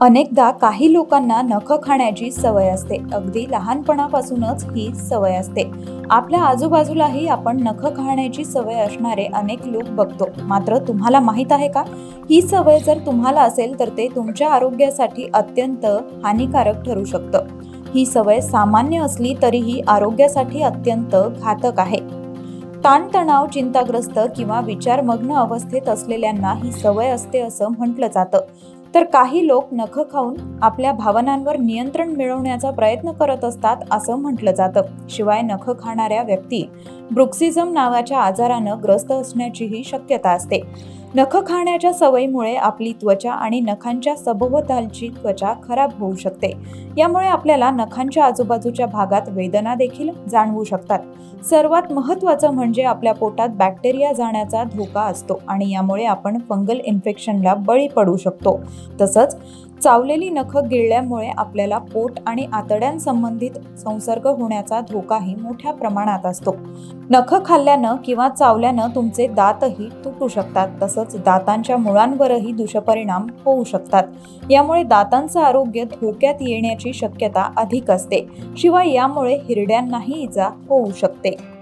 अनेकदा काही लोकांना नखं खाण्याची सवय असते. अगदी लहानपणापासूनच ही सवय असते. आपल्या आजूबाजूलाही आपण नखं खाण्याची सवय असणारे अनेक लोक बघतो. मात्र तुम्हाला माहित आहे का, ही सवय जर तुम्हाला असेल तर ते तुमच्या आरोग्यासाठी अत्यंत हानिकारक ठरू शकतं. ही सवय सामान्य असली तरीही आरोग्यासाठी अत्यंत घातक आहे. ताणतणाव, चिंताग्रस्त किंवा विचारमग्न अवस्थेत असलेल्यांना ही सवय असते असं म्हटलं जातं. तर काही लोक नखं खाऊन आपल्या भावनांवर नियंत्रण मिळवण्याचा प्रयत्न करत असतात असं म्हटलं जातं. शिवाय नखं खाणाऱ्या व्यक्ती ब्रुक्सिझम नावाच्या आजारानं ग्रस्त असण्याचीही शक्यता असते. नखं खाण्याच्या सवयीमुळे आपली त्वचा आणि नखांच्या सभोवतालची त्वचा खराब होऊ शकते. यामुळे आपल्याला नखांच्या आजूबाजूच्या भागात वेदना देखील जाणवू शकतात. सर्वात महत्त्वाचं म्हणजे आपल्या पोटात बॅक्टेरिया जाण्याचा धोका असतो आणि यामुळे आपण फंगल इन्फेक्शनला बळी पडू शकतो. तसंच चावलेली नखं गिळल्यामुळे आपल्याला पोट आणि आतड्यांसंबंधित संसर्ग होण्याचा धोकाही मोठ्या प्रमाणात असतो. नखं खाल्ल्यानं किंवा चावल्यानं तुमचे दातही तुटू शकतात. तसंच दातांच्या मुळांवरही दुष्परिणाम होऊ शकतात. यामुळे दातांचं आरोग्य धोक्यात येण्याची शक्यता अधिक असते. शिवाय यामुळे हिरड्यांनाही इजा होऊ शकते.